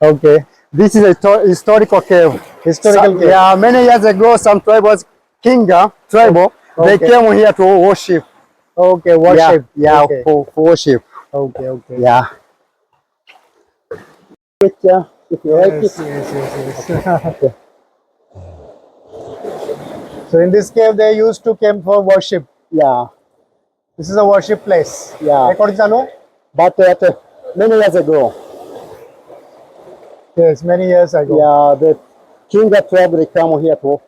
Okay, this is a historical cave. Historical cave. Yeah, many years ago, some tribals, tribal, they Okay. came here to worship. Okay, worship. Yeah, Okay. for worship. Okay, okay. Yeah. Picture, if you like Yes, it. yes, yes. So in this cave, they used to camp for worship. Yeah, This is a worship place. Yeah. According to but many years ago, yes, many years ago. yeah, the king of tribe they come here to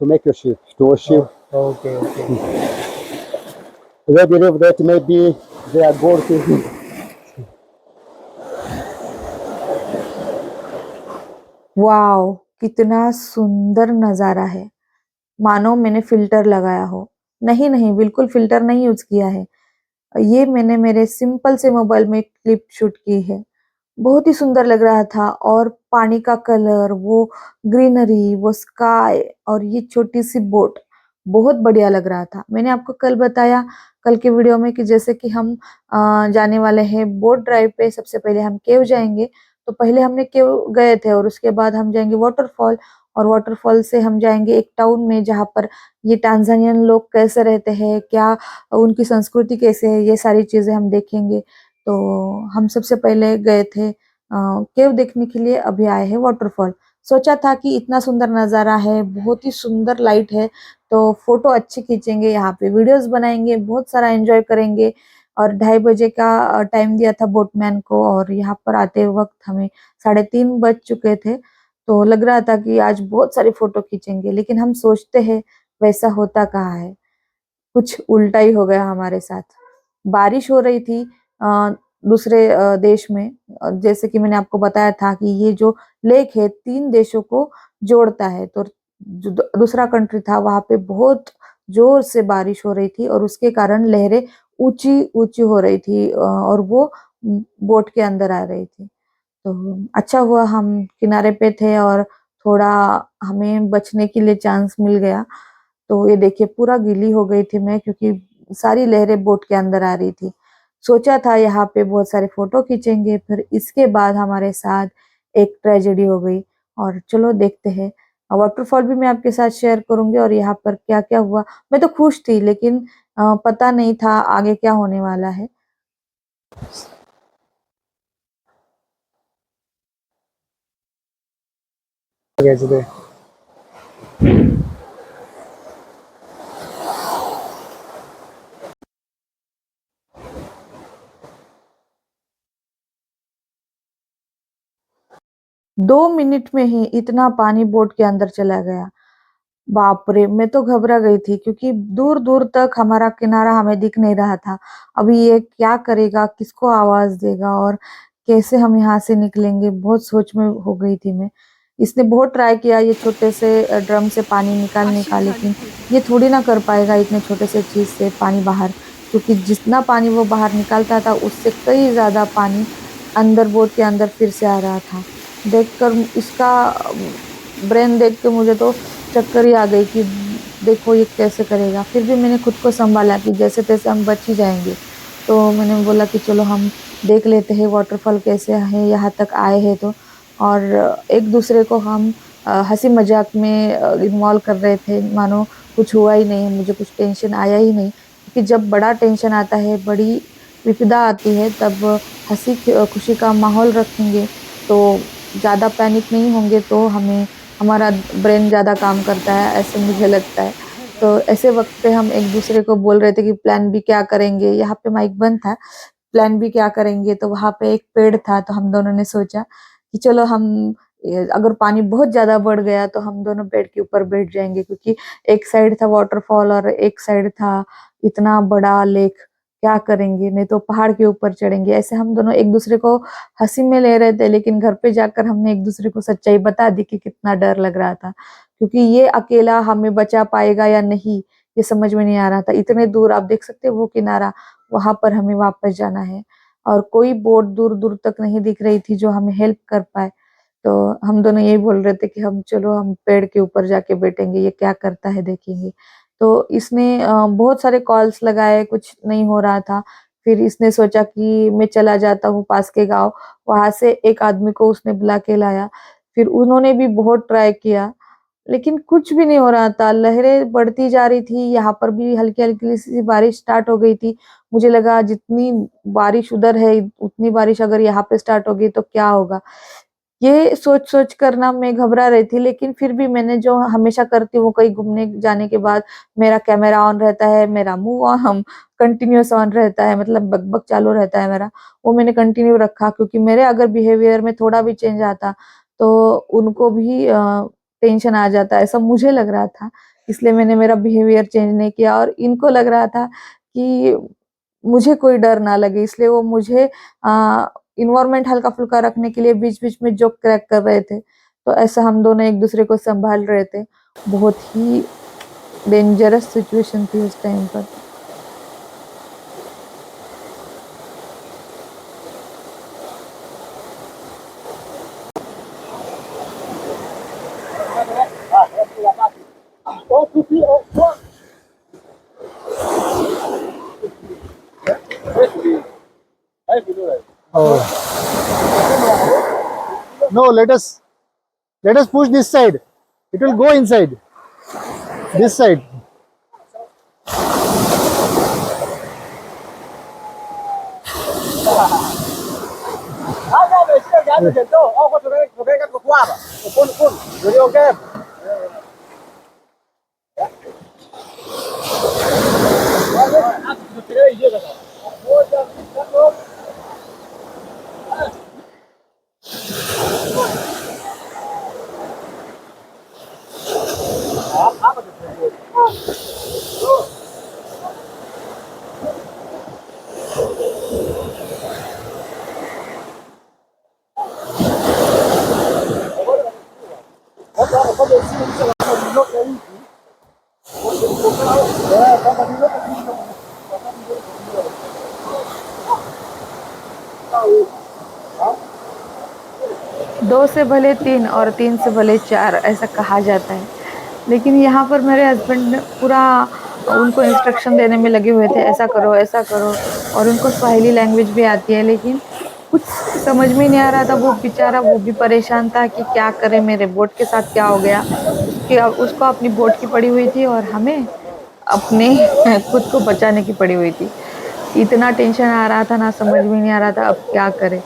make worship, to worship. Oh, okay, okay. They believe that maybe they are God to him. Wow, कितना सुंदर नज़ारा है। मानो मैंने filter लगाया हो। नहीं, नहीं, बिल्कुल फ़िल्टर नहीं यूज़ किया है। ये मैंने मेरे सिंपल से मोबाइल में क्लिप शूट की है। बहुत ही सुंदर लग रहा था और पानी का कलर, वो ग्रीनरी, वो स्काई और ये छोटी-सी बोट, बहुत बढ़िया लग रहा था। मैंने आपको कल बताया, कल के वीडियो में कि जैसे कि हम जाने वाले हैं बोट ड्राइव पे, सबसे पहले हम केव जाएँगे। तो पहले हमने केव गए थे और उसके बाद हम जाएँगे वाटरफॉल और वाटरफॉल से हम जाएँगे एक टाउन में जहाँ पर ये टांजानियन लोग कैसे रहते हैं, क्या उनकी संस्कृति कैसे है, ये सारी चीज़ें हम देखेंगे। तो हम सबसे पहले गए थे केव देखने के लिए, अभी आए हैं वाटरफॉल। सोचा था कि इतना सुंदर नज़ारा है, बहुत ही सुंदर लाइट है, तो फ़ोटो अच्छी खींचेंगे, यहाँ पे वीडियोज़ बनाएँगे, बहुत सारा एन्जॉय करेंगे और 2:30 बजे का टाइम दिया था बोटमैन को और यहाँ पर आते वक़्त हमें 3:30 बज चुके थे। तो लग रहा था कि आज बहुत सारी फ़ोटो खींचेंगे, लेकिन हम सोचते हैं वैसा होता कहाँ है, कुछ उल्टा ही हो गया हमारे साथ। बारिश हो रही थी दूसरे देश में जैसे कि मैंने आपको बताया था कि ये जो लेक है 3 देशों को जोड़ता है, तो जो दूसरा कंट्री था वहाँ पे बहुत ज़ोर से बारिश हो रही थी और उसके कारण लहरें ऊँची-ऊँची हो रही थी और वो बोट के अंदर आ रही थी। तो अच्छा हुआ हम किनारे पे थे और थोड़ा हमें बचने के लिए चांस मिल गया। तो ये देखिए पूरा गीली हो गई थी मैं क्योंकि सारी लहरें बोट के अंदर आ रही थी। सोचा था यहाँ पे बहुत सारे फ़ोटो खींचेंगे, फिर इसके बाद हमारे साथ एक ट्रेजेडी हो गई और चलो देखते हैं। वाटरफॉल भी मैं आपके साथ शेयर करूँगी और यहाँ पर क्या-क्या हुआ। मैं तो खुश थी लेकिन पता नहीं था आगे क्या होने वाला है। Okay, today. 2 मिनट में ही इतना पानी बोट के अंदर चला गया। बाप रे! मैं तो घबरा गई थी क्योंकि दूर-दूर तक हमारा किनारा हमें दिख नहीं रहा था। अभी ये क्या करेगा, किसको आवाज़ देगा और कैसे हम यहाँ से निकलेंगे, बहुत सोच में हो गई थी मैं। इसने बहुत ट्राई किया ये छोटे से ड्रम से पानी निकालने का, लेकिन ये थोड़ी ना कर पाएगा इतने छोटे से चीज़ से पानी बाहर, क्योंकि जितना पानी वो बाहर निकालता था, उससे कई ज़्यादा पानी अंदर बोट के अंदर फिर से आ रहा था। देखकर इसका ब्रेन देख के मुझे तो चक्कर ही आ गई कि देखो ये कैसे करेगा। फिर भी मैंने खुद को सँभाला कि जैसे-तैसे हम बच ही जाएँगे। तो मैंने बोला कि चलो हम देख लेते हैं वाटरफॉल कैसे है, यहाँ तक आए हैं तो। और एक-दूसरे को हम हँसी-मज़ाक में इन्वॉल्व कर रहे थे, मानो कुछ हुआ ही नहीं, मुझे कुछ टेंशन आया ही नहीं। क्योंकि जब बड़ा टेंशन आता है, बड़ी विपदा आती है, तब खुशी का माहौल रखेंगे, तो ज़्यादा पैनिक नहीं होंगे तो हमें हमारा ब्रेन ज़्यादा काम करता है, ऐसे मुझे लगता है। तो ऐसे वक्त पे हम एक दूसरे को बोल रहे थे कि प्लान बी क्या करेंगे। यहाँ पे माइक बंद था, प्लान बी क्या करेंगे, तो वहाँ पे एक पेड़ था, तो हम दोनों ने सोचा कि चलो हम अगर पानी बहुत ज़्यादा बढ़ गया तो हम दोनों पेड़ के ऊपर बैठ जाएंगे, क्योंकि एक साइड था वाटरफॉल और एक साइड था इतना बड़ा लेक। क्या करेंगे, नहीं तो पहाड़ के ऊपर चढ़ेंगे। ऐसे हम दोनों एक दूसरे को हंसी में ले रहे थे, लेकिन घर पे जाकर हमने एक दूसरे को सच्चाई बता दी कि कितना डर लग रहा था, क्योंकि ये अकेला हमें बचा पाएगा या नहीं ये समझ में नहीं आ रहा था। इतने दूर आप देख सकते हो वो किनारा, वहां पर हमें वापस जाना है और कोई बोट दूर दूर तक नहीं दिख रही थी जो हमें हेल्प कर पाए। तो हम दोनों यही बोल रहे थे कि हम चलो हम पेड़ के ऊपर जाके बैठेंगे, ये क्या करता है देखेंगे। तो इसने बहुत सारे कॉल्स लगाए, कुछ नहीं हो रहा था। फिर इसने सोचा कि मैं चला जाता हूँ पास के गांव, वहां से एक आदमी को उसने बुला के लाया। फिर उन्होंने भी बहुत ट्राई किया, लेकिन कुछ भी नहीं हो रहा था। लहरें बढ़ती जा रही थी, यहाँ पर भी हल्की हल्की सी बारिश स्टार्ट हो गई थी। मुझे लगा जितनी बारिश उधर है उतनी बारिश अगर यहाँ पे स्टार्ट हो गई तो क्या होगा। ये सोच सोच कर ना मैं घबरा रही थी, लेकिन फिर भी मैंने जो हमेशा करती हूँ, कहीं घूमने जाने के बाद मेरा कैमरा ऑन रहता है, मेरा मुंह हम कंटिन्यूअस ऑन रहता है, मतलब बकबक चालू रहता है मेरा, वो मैंने कंटिन्यू रखा, क्योंकि मेरे अगर बिहेवियर में थोड़ा भी चेंज आता तो उनको भी टेंशन आ जाता है, ऐसा मुझे लग रहा था। इसलिए मैंने मेरा बिहेवियर चेंज नहीं किया और इनको लग रहा था कि मुझे कोई डर ना लगे, इसलिए वो मुझे इन्वायरमेंट हल्का-फुल्का रखने के लिए बीच-बीच में जोक क्रैक कर रहे थे। तो ऐसा हम दोनों एक दूसरे को संभाल रहे थे। बहुत ही डेंजरस सिचुएशन थी उस टाइम पर। Oh. No, let us push this side. It will go inside. This side. दो से भले तीन और तीन से भले चार, ऐसा कहा जाता है। लेकिन यहाँ पर मेरे हस्बैंड पूरा उनको इंस्ट्रक्शन देने में लगे हुए थे, ऐसा करो ऐसा करो, और उनको स्वाहिली लैंग्वेज भी आती है, लेकिन कुछ समझ में नहीं आ रहा था। वो बेचारा वो भी परेशान था कि क्या करे, मेरे बोट के साथ क्या हो गया। उसको अपनी बोट की पड़ी हुई थी और हमें अपने खुद को बचाने की पड़ी हुई थी। इतना टेंशन आ रहा था ना, समझ में नहीं आ रहा था अब क्या करे।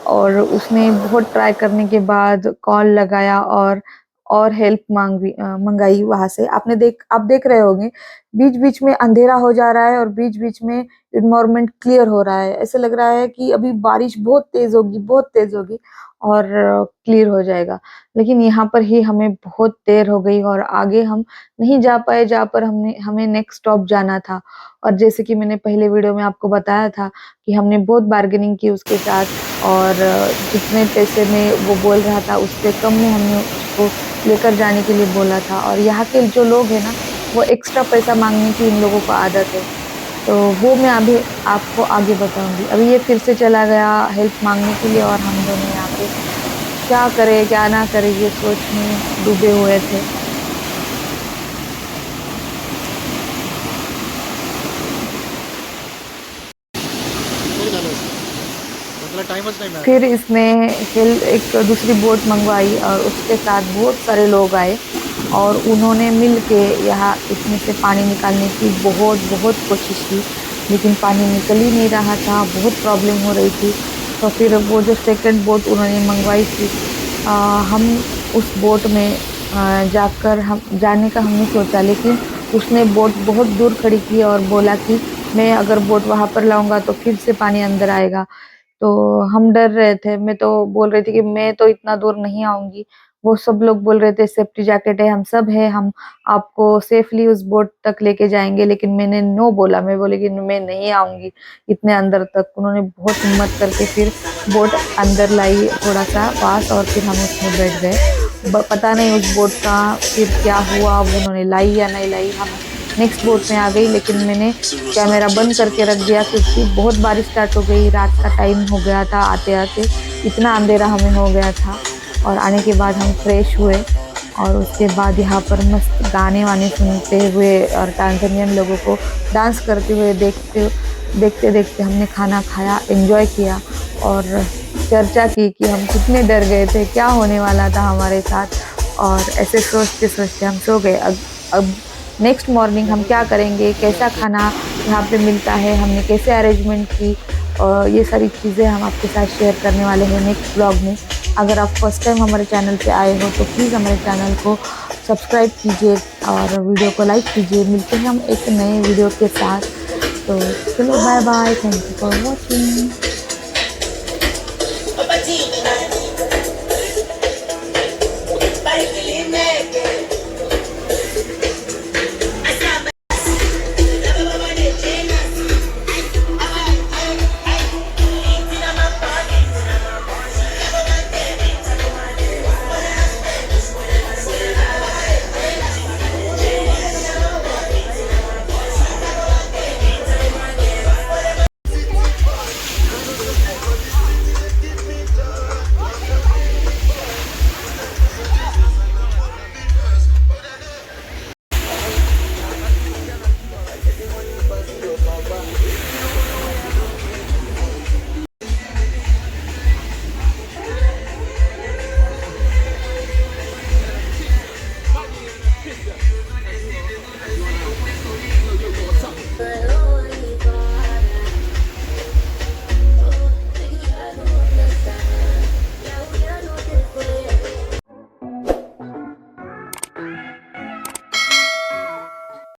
और उसने बहुत ट्राई करने के बाद कॉल लगाया और हेल्प मंगाई वहां से। आप देख रहे होंगे बीच बीच में अंधेरा हो जा रहा है और बीच बीच में इन्वायरमेंट क्लियर हो रहा है। ऐसे लग रहा है कि अभी बारिश बहुत तेज होगी और क्लियर हो जाएगा। लेकिन यहाँ पर ही हमें बहुत देर हो गई और आगे हम नहीं जा पाए, जहाँ पर हमें नेक्स्ट स्टॉप जाना था। और जैसे कि मैंने पहले वीडियो में आपको बताया था कि हमने बहुत बार्गेनिंग की उसके साथ, और जितने पैसे में वो बोल रहा था उससे कम में हमने उसको लेकर जाने के लिए बोला था। और यहाँ के जो लोग हैं ना, वो एक्स्ट्रा पैसा मांगने की इन लोगों को आदत है, तो वो मैं अभी आपको आगे बताऊंगी। अभी ये फिर से चला गया हेल्प मांगने के लिए और हम दोनों यहाँ पे क्या करें क्या ना करें ये सोच में डूबे हुए थे। फिर इसने एक दूसरी बोट मंगवाई और उसके साथ बहुत सारे लोग आए और उन्होंने मिल के यहाँ इसमें से पानी निकालने की बहुत कोशिश की, लेकिन पानी निकल ही नहीं रहा था, बहुत प्रॉब्लम हो रही थी। तो फिर वो जो सेकंड बोट उन्होंने मंगवाई थी, हम उस बोट में जाकर हम जाने का हमने सोचा, लेकिन उसने बोट बहुत दूर खड़ी की और बोला कि मैं अगर बोट वहाँ पर लाऊंगा तो फिर से पानी अंदर आएगा। तो हम डर रहे थे। मैं तो बोल रही थी कि मैं तो इतना दूर नहीं आऊंगी। वो सब लोग बोल रहे थे सेफ्टी जैकेट है, हम सब है, हम आपको सेफली उस बोट तक लेके जाएंगे, लेकिन मैंने नो बोला। मैं बोली कि मैं नहीं आऊंगी इतने अंदर तक। उन्होंने बहुत हिम्मत करके फिर बोट अंदर लाई थोड़ा सा पास, और फिर हम उसमें बैठ गए। पता नहीं उस बोट का फिर क्या हुआ, अब उन्होंने लाई या नहीं लाई। हम नेक्स्ट बोट में आ गई, लेकिन मैंने कैमरा बंद करके रख दिया क्योंकि बहुत बारिश स्टार्ट हो गई, रात का टाइम हो गया था। आते आते इतना अंधेरा हमें हो गया था। और आने के बाद हम फ्रेश हुए और उसके बाद यहाँ पर मस्त गाने वाने सुनते हुए और टांजानियन लोगों को डांस करते हुए देखते देखते हमने खाना खाया, एंजॉय किया और चर्चा की कि हम कितने डर गए थे, क्या होने वाला था हमारे साथ। और ऐसे सोचते सोचते हम सो गए। अब नेक्स्ट मॉर्निंग हम क्या करेंगे, कैसा खाना यहाँ पे मिलता है, हमने कैसे अरेंजमेंट की, और ये सारी चीज़ें हम आपके साथ शेयर करने वाले हैं नेक्स्ट ब्लॉग में। अगर आप फर्स्ट टाइम हमारे चैनल पे आए हो तो प्लीज़ हमारे चैनल को सब्सक्राइब कीजिए और वीडियो को लाइक कीजिए। मिलते हैं हम एक नए वीडियो के साथ। तो चलो bye bye, thank you for watching.